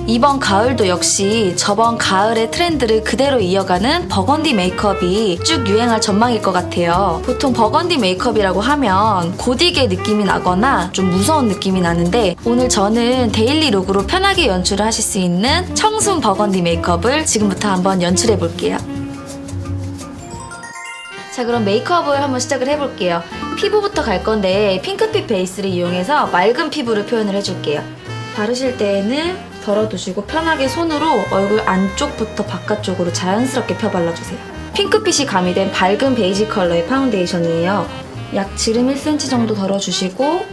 이번 가을도 역시 저번 가을의 트렌드를 그대로 이어가는 버건디 메이크업이 쭉 유행할 전망일 것 같아요. 보통 버건디 메이크업이라고 하면 고딕의 느낌이 나거나 좀 무서운 느낌이 나는데 오늘 저는 데일리 룩으로 편하게 연출을 하실 수 있는 청순 버건디 메이크업을 지금부터 한번 연출해 볼게요. 자, 그럼 메이크업을 한번 시작을 해볼게요. 피부부터 갈 건데 핑크빛 베이스를 이용해서 맑은 피부를 표현을 해줄게요. 바르실 때에는 덜어두시고 편하게 손으로 얼굴 안쪽부터 바깥쪽으로 자연스럽게 펴 발라주세요. 핑크빛이 가미된 밝은 베이지 컬러의 파운데이션이에요. 약 지름 1cm 정도 덜어주시고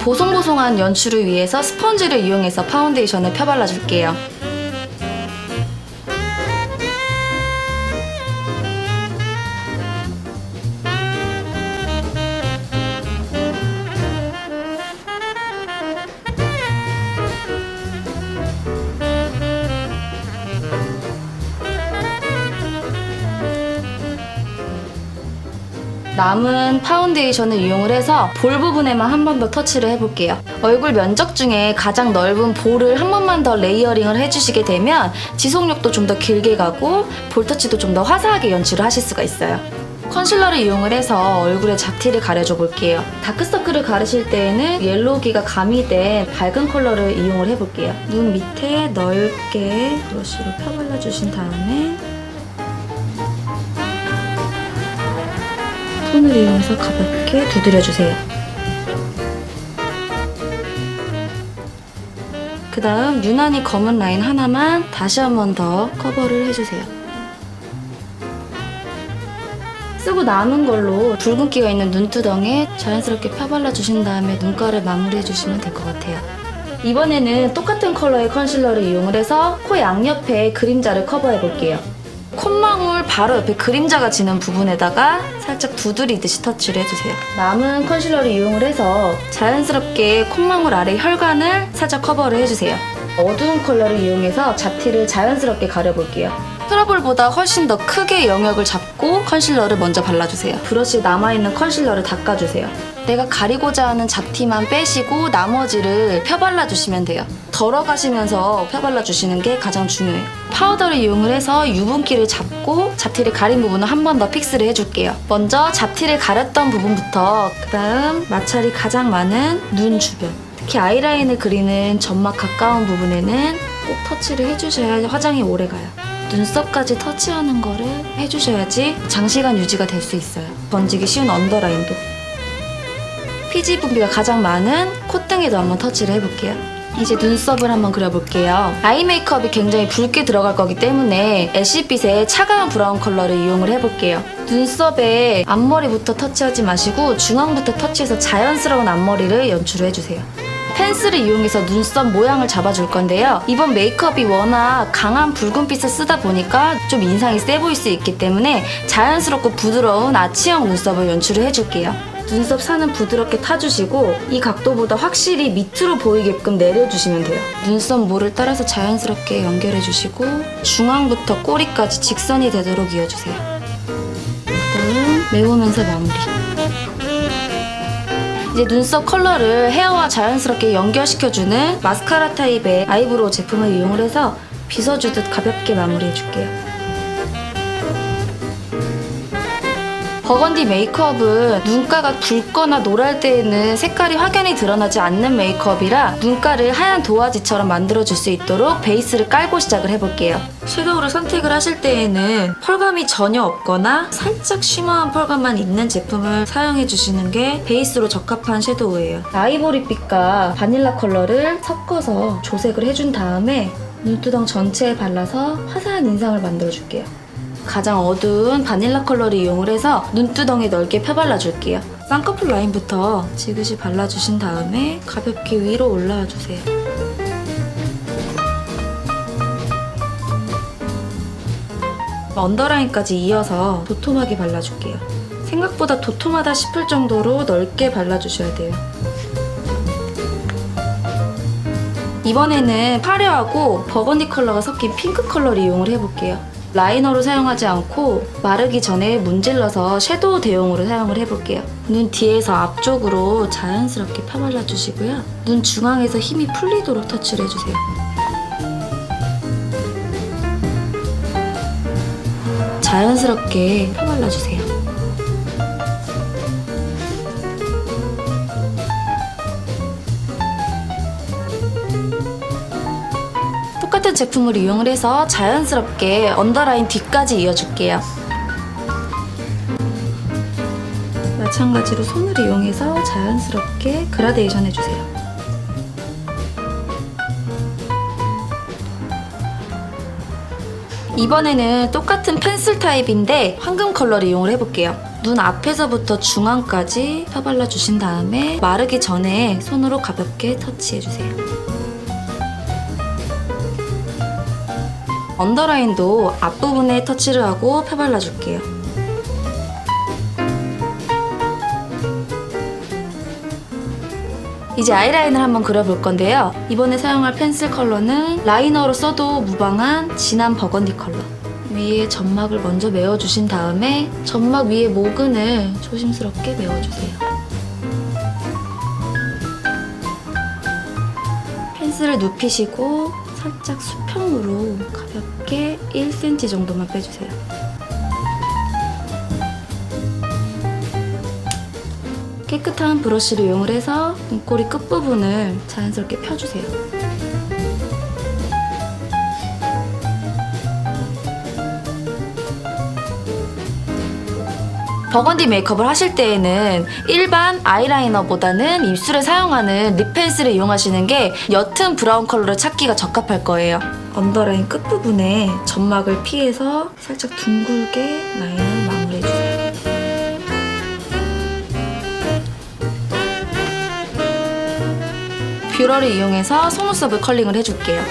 보송보송한 연출을 위해서 스펀지를 이용해서 파운데이션을 펴 발라줄게요. 남은 파운데이션을 이용을 해서 볼 부분에만 한 번 더 터치를 해볼게요. 얼굴 면적 중에 가장 넓은 볼을 한 번만 더 레이어링을 해주시게 되면 지속력도 좀 더 길게 가고 볼터치도 좀 더 화사하게 연출을 하실 수가 있어요. 컨실러를 이용을 해서 얼굴에 잡티를 가려줘 볼게요. 다크서클을 가르실 때에는 옐로우기가 가미된 밝은 컬러를 이용을 해볼게요. 눈 밑에 넓게 브러쉬로 펴발라주신 다음에 손을 이용해서 가볍게 두드려주세요. 그 다음 유난히 검은 라인 하나만 다시 한 번 더 커버를 해주세요. 쓰고 남은 걸로 붉은기가 있는 눈두덩에 자연스럽게 펴발라주신 다음에 눈가를 마무리해주시면 될 것 같아요. 이번에는 똑같은 컬러의 컨실러를 이용을 해서 코 양옆에 그림자를 커버해볼게요. 콧망울 바로 옆에 그림자가 지는 부분에다가 살짝 두드리듯이 터치를 해주세요. 남은 컨실러를 이용을 해서 자연스럽게 콧망울 아래 혈관을 살짝 커버를 해주세요. 어두운 컬러를 이용해서 잡티를 자연스럽게 가려볼게요. 트러블보다 훨씬 더 크게 영역을 잡고 컨실러를 먼저 발라주세요. 브러쉬에 남아있는 컨실러를 닦아주세요. 내가 가리고자 하는 잡티만 빼시고 나머지를 펴발라주시면 돼요. 덜어가시면서 펴발라주시는 게 가장 중요해요. 파우더를 이용을 해서 유분기를 잡고 잡티를 가린 부분을 한 번 더 픽스를 해줄게요. 먼저 잡티를 가렸던 부분부터 그 다음 마찰이 가장 많은 눈 주변, 특히 아이라인을 그리는 점막 가까운 부분에는 꼭 터치를 해주셔야 화장이 오래가요. 눈썹까지 터치하는 거를 해주셔야지 장시간 유지가 될 수 있어요. 번지기 쉬운 언더라인도. 피지 분비가 가장 많은 콧등에도 한번 터치를 해볼게요. 이제 눈썹을 한번 그려볼게요. 아이 메이크업이 굉장히 붉게 들어갈 거기 때문에 애쉬빛의 차가운 브라운 컬러를 이용을 해볼게요. 눈썹에 앞머리부터 터치하지 마시고 중앙부터 터치해서 자연스러운 앞머리를 연출을 해주세요. 펜슬을 이용해서 눈썹 모양을 잡아줄 건데요. 이번 메이크업이 워낙 강한 붉은빛을 쓰다 보니까 좀 인상이 세 보일 수 있기 때문에 자연스럽고 부드러운 아치형 눈썹을 연출을 해줄게요. 눈썹 산은 부드럽게 타주시고 이 각도보다 확실히 밑으로 보이게끔 내려주시면 돼요. 눈썹 모를 따라서 자연스럽게 연결해주시고 중앙부터 꼬리까지 직선이 되도록 이어주세요. 그다음 메우면서 마무리. 이제 눈썹 컬러를 헤어와 자연스럽게 연결시켜주는 마스카라 타입의 아이브로우 제품을 이용을 해서 빗어주듯 가볍게 마무리해줄게요. 버건디 메이크업은 눈가가 붉거나 노랄 때에는 색깔이 확연히 드러나지 않는 메이크업이라 눈가를 하얀 도화지처럼 만들어줄 수 있도록 베이스를 깔고 시작을 해볼게요. 섀도우를 선택을 하실 때에는 펄감이 전혀 없거나 살짝 쉬머한 펄감만 있는 제품을 사용해주시는 게 베이스로 적합한 섀도우예요. 아이보리빛과 바닐라 컬러를 섞어서 조색을 해준 다음에 눈두덩 전체에 발라서 화사한 인상을 만들어줄게요. 가장 어두운 바닐라 컬러를 이용을 해서 눈두덩이 넓게 펴발라줄게요. 쌍꺼풀 라인부터 지그시 발라주신 다음에 가볍게 위로 올라와주세요. 언더라인까지 이어서 도톰하게 발라줄게요. 생각보다 도톰하다 싶을 정도로 넓게 발라주셔야 돼요. 이번에는 화려하고 버건디 컬러가 섞인 핑크 컬러를 이용을 해볼게요. 라이너로 사용하지 않고 마르기 전에 문질러서 섀도우 대용으로 사용을 해볼게요. 눈 뒤에서 앞쪽으로 자연스럽게 펴발라주시고요. 눈 중앙에서 힘이 풀리도록 터치를 해주세요. 자연스럽게 펴발라주세요. 똑같은 제품을 이용을 해서 자연스럽게 언더라인 뒤까지 이어줄게요. 마찬가지로 손을 이용해서 자연스럽게 그라데이션 해주세요. 이번에는 똑같은 펜슬 타입인데 황금 컬러를 이용을 해볼게요. 눈 앞에서부터 중앙까지 펴발라주신 다음에 마르기 전에 손으로 가볍게 터치해주세요. 언더라인도 앞부분에 터치를 하고 펴발라줄게요. 이제 아이라인을 한번 그려볼 건데요. 이번에 사용할 펜슬 컬러는 라이너로 써도 무방한 진한 버건디 컬러. 위에 점막을 먼저 메워주신 다음에 점막 위에 모근을 조심스럽게 메워주세요. 펜슬을 눕히시고 살짝 수평으로 가볍게 1cm 정도만 빼주세요. 깨끗한 브러쉬를 이용을 해서 눈꼬리 끝부분을 자연스럽게 펴주세요. 버건디 메이크업을 하실 때에는 일반 아이라이너보다는 입술에 사용하는 립 펜슬을 이용하시는 게 옅은 브라운 컬러를 찾기가 적합할 거예요. 언더라인 끝부분에 점막을 피해서 살짝 둥글게 라인을 마무리해주세요. 뷰러를 이용해서 속눈썹을 컬링을 해줄게요.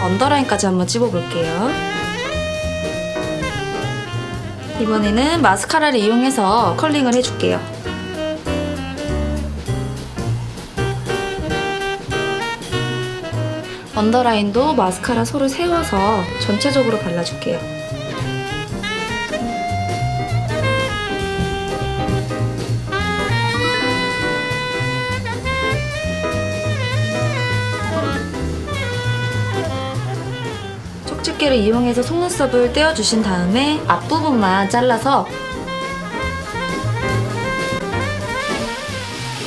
언더라인까지 한번 찝어볼게요. 이번에는 마스카라를 이용해서 컬링을 해줄게요. 언더라인도 마스카라 솔을 세워서 전체적으로 발라줄게요. 쪽집게를 이용해서 속눈썹을 떼어주신 다음에 앞부분만 잘라서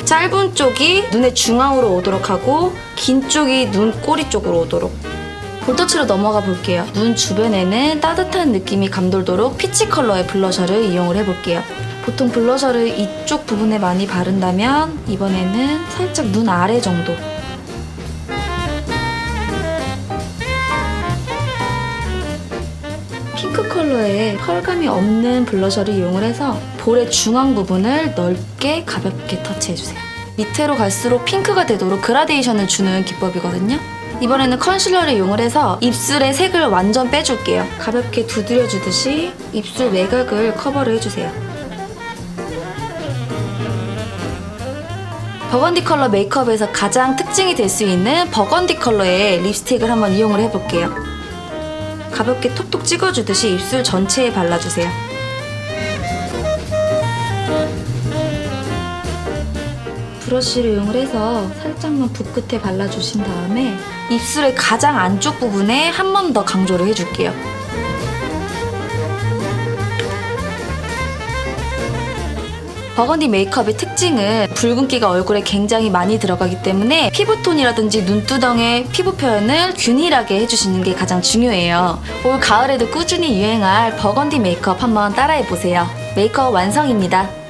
짧은 쪽이 눈의 중앙으로 오도록 하고 긴 쪽이 눈 꼬리 쪽으로 오도록. 볼터치로 넘어가 볼게요. 눈 주변에는 따뜻한 느낌이 감돌도록 피치 컬러의 블러셔를 이용을 해볼게요. 보통 블러셔를 이쪽 부분에 많이 바른다면 이번에는 살짝 눈 아래 정도. 핑크 컬러의 펄감이 없는 블러셔를 이용을 해서 볼의 중앙 부분을 넓게 가볍게 터치해주세요. 밑으로 갈수록 핑크가 되도록 그라데이션을 주는 기법이거든요. 이번에는 컨실러를 이용을 해서 입술의 색을 완전 빼줄게요. 가볍게 두드려주듯이 입술 외곽을 커버를 해주세요. 버건디 컬러 메이크업에서 가장 특징이 될 수 있는 버건디 컬러의 립스틱을 한번 이용을 해볼게요. 가볍게 톡톡 찍어주듯이 입술 전체에 발라주세요. 브러쉬를 이용을 해서 살짝만 붓끝에 발라주신 다음에 입술의 가장 안쪽 부분에 한 번 더 강조를 해줄게요. 버건디 메이크업의 특징은 붉은기가 얼굴에 굉장히 많이 들어가기 때문에 피부톤이라든지 눈두덩의 피부 표현을 균일하게 해주시는 게 가장 중요해요. 올 가을에도 꾸준히 유행할 버건디 메이크업 한번 따라해보세요. 메이크업 완성입니다.